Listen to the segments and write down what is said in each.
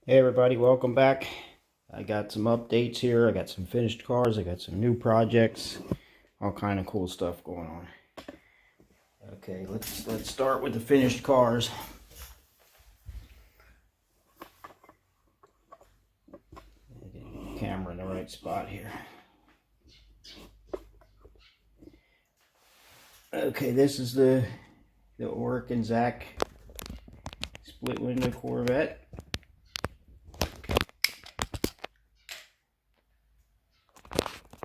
Hey everybody, welcome back. I got some updates here. I got some finished cars. I got some new projects. All kind of cool stuff going on. Okay, let's start with the finished cars. Get the camera in the right spot here. Okay, this is the Aurich Zack split window Corvette.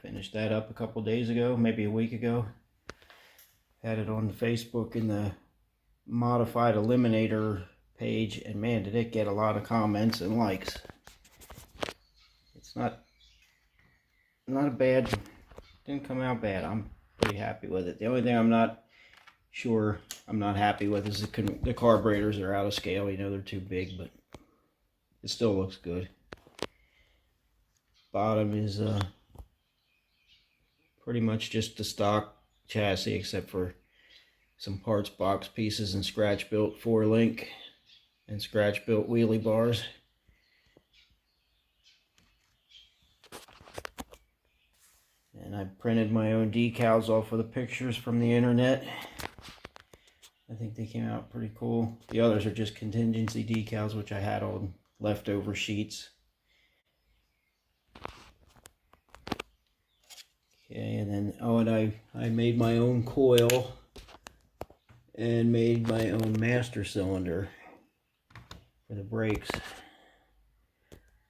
Finished that up a couple days ago, maybe a week ago. Had it on the Facebook in the modified eliminator page, and man, did it get a lot of comments and likes. It's not a bad, didn't come out bad. I'm pretty happy with it. The only thing I'm not happy with is the carburetors are out of scale. You know, they're too big, but it still looks good. Bottom is pretty much just the stock chassis, except for some parts box pieces and scratch built 4-link and scratch built wheelie bars. And I printed my own decals off of the pictures from the internet. I think they came out pretty cool. The others are just contingency decals, which I had on leftover sheets. Okay, and then, and I made my own coil and made my own master cylinder for the brakes.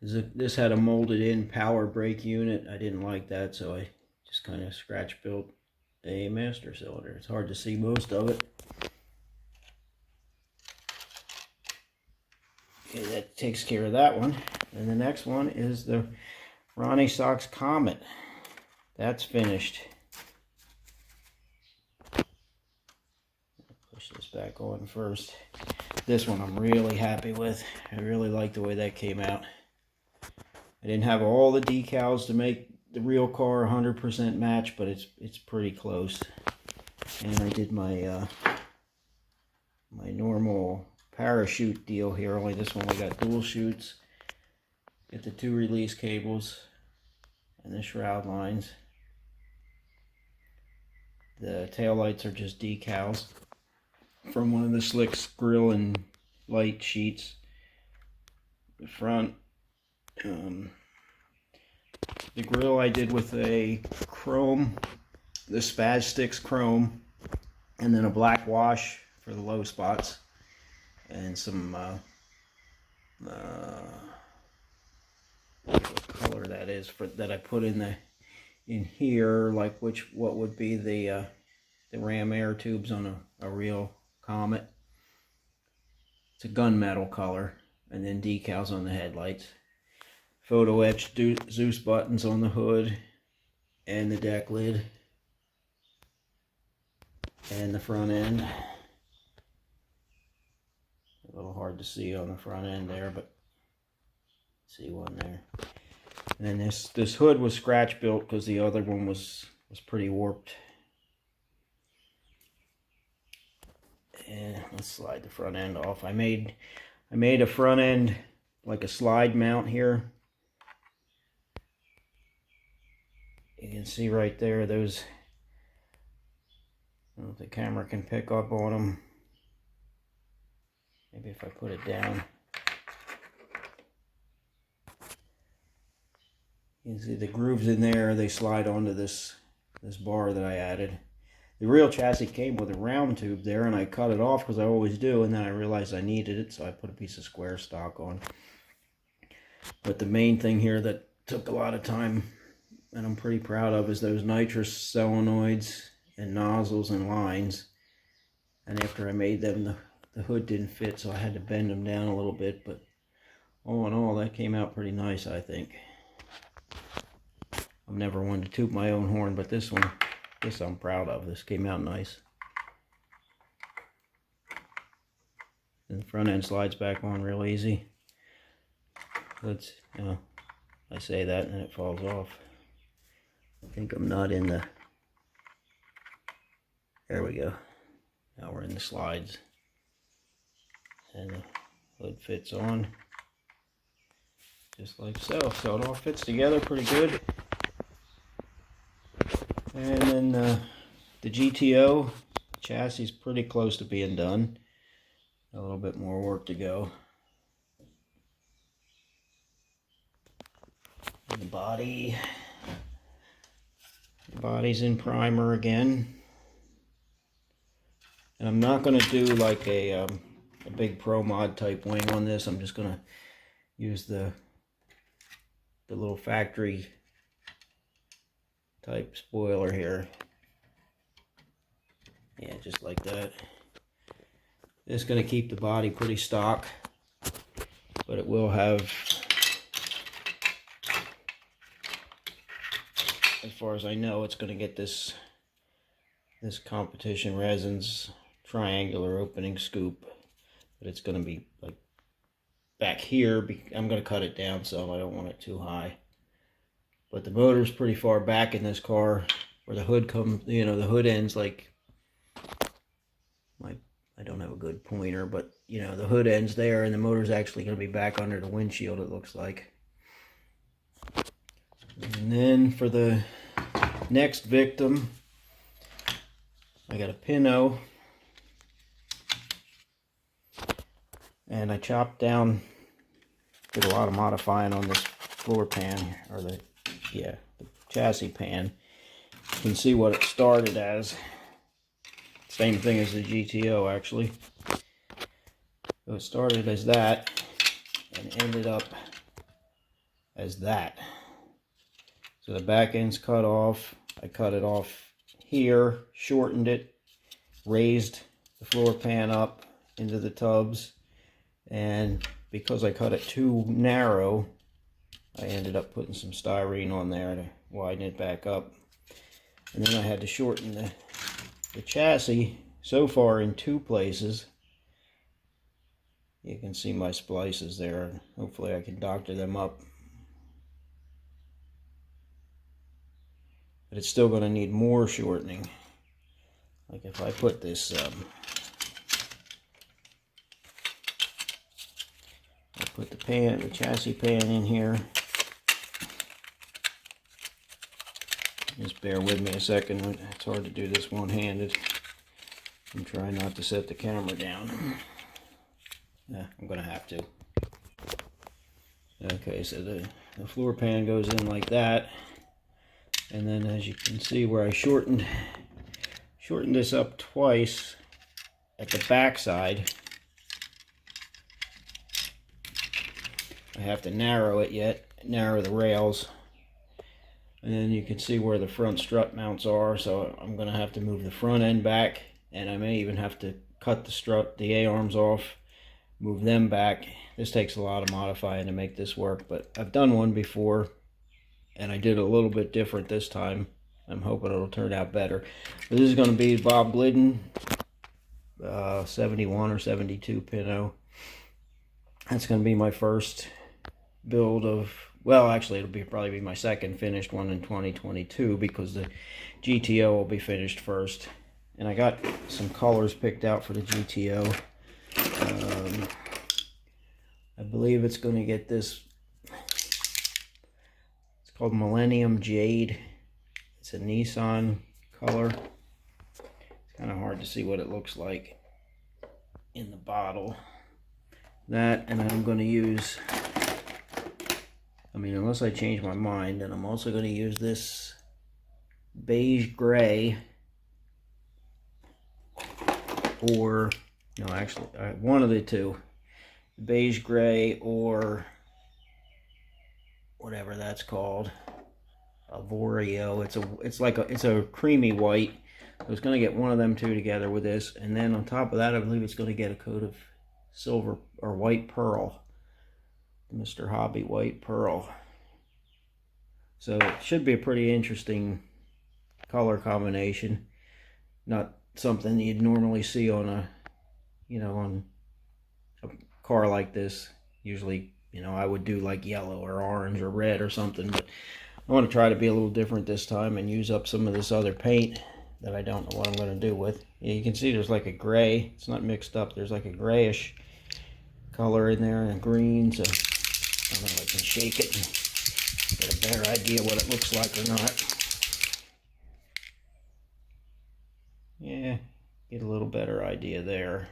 This had a molded in power brake unit. I didn't like that, so I just kind of scratch built a master cylinder. It's hard to see most of it. Okay, that takes care of that one. And the next one is the Ronnie Sox Comet. That's finished. Push this back on first. This one I'm really happy with. I really like the way that came out. I didn't have all the decals to make the real car 100% match, but it's pretty close. And I did my my normal parachute deal here. Only this one we got dual chutes. Get the 2 release cables and the shroud lines. The taillights are just decals from one of the Slick's grill and light sheets. The front, the grill I did with a chrome, the Spaz Sticks chrome, and then a black wash for the low spots, and some what color that is that I put in here, like what would be the ram air tubes on a real Comet. It's a gunmetal color, and then decals on the headlights. Photo etched Zeus buttons on the hood and the deck lid and the front end. A little hard to see on the front end there, but see one there. And then this hood was scratch built because the other one was pretty warped. And let's slide the front end off. I made a front end like a slide mount here. You can see right there those. I don't know if the camera can pick up on them. Maybe if I put it down. You can see the grooves in there. They slide onto this bar that I added. The real chassis came with a round tube there, and I cut it off because I always do, and then I realized I needed it, so I put a piece of square stock on. But the main thing here that took a lot of time, and I'm pretty proud of, is those nitrous solenoids and nozzles and lines. And after I made them, the hood didn't fit, so I had to bend them down a little bit, but all in all, that came out pretty nice, I think. I've never wanted to toot my own horn, but this I'm proud of. This came out nice. And the front end slides back on real easy. I say that and then it falls off. I think I'm not in the, there we go. Now we're in the slides. And the hood fits on. just like so. So it all fits together pretty good. And then the GTO chassis is pretty close to being done. A little bit more work to go. And the body's in primer again. And I'm not going to do like a big Pro Mod type wing on this. I'm just going to use the little factory type spoiler here. Yeah, just like that. It's going to keep the body pretty stock, but it will have, as far as I know, it's going to get this competition resins triangular opening scoop, but it's going to be like back here. I'm going to cut it down so I don't want it too high. But the motor's pretty far back in this car, where the hood comes, you know, the hood ends like, I don't have a good pointer, but you know, the hood ends there, and the motor's actually going to be back under the windshield, it looks like. And then for the next victim, I got a Pinot, and I chopped down, did a lot of modifying on this floor pan, or the chassis pan. You can see what it started as. Same thing as the GTO, actually. So it started as that and ended up as that. So the back end's cut off. I cut it off here, shortened it, raised the floor pan up into the tubs, and because I cut it too narrow, I ended up putting some styrene on there to widen it back up. And then I had to shorten the chassis so far in 2 places. You can see my splices there. Hopefully I can doctor them up. But it's still going to need more shortening. Like if I put this, I put the chassis pan in here. Just bear with me a second. It's hard to do this one-handed. I'm trying not to set the camera down. Yeah, I'm going to have to. Okay, so the floor pan goes in like that. And then as you can see where I shortened this up twice at the back side, I have to narrow the rails. And then you can see where the front strut mounts are, so I'm going to have to move the front end back, and I may even have to cut the A-arms off, move them back. This takes a lot of modifying to make this work, but I've done one before, and I did a little bit different this time. I'm hoping it'll turn out better. But this is going to be Bob Glidden, 71 or 72 Pinot. That's going to be my first build of... Well, actually, it'll probably be my second finished one in 2022, because the GTO will be finished first. And I got some colors picked out for the GTO. I believe it's going to get this. It's called Millennium Jade. It's a Nissan color. It's kind of hard to see what it looks like in the bottle. That, and I'm going to use... I mean, unless I change my mind, and I'm also going to use this beige gray, or, no, actually, one of the two, beige gray or whatever that's called, Avorio. It's a creamy white. So it's going to get one of them two together with this, and then on top of that, I believe it's going to get a coat of silver or white pearl. Mr. Hobby White Pearl. So it should be a pretty interesting color combination. Not something you'd normally see on on a car like this. Usually, I would do like yellow or orange or red or something, but I want to try to be a little different this time and use up some of this other paint that I don't know what I'm going to do with. Yeah, you can see there's like a gray. It's not mixed up. There's like a grayish color in there and a green. So I don't know if I can shake it and get a better idea what it looks like or not. Yeah, get a little better idea there.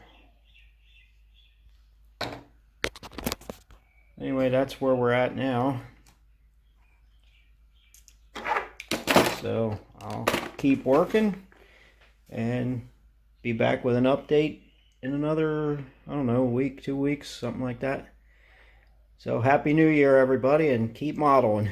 Anyway, that's where we're at now. So I'll keep working and be back with an update in another, I don't know, week, 2 weeks, something like that. So Happy New Year, everybody, and keep modeling.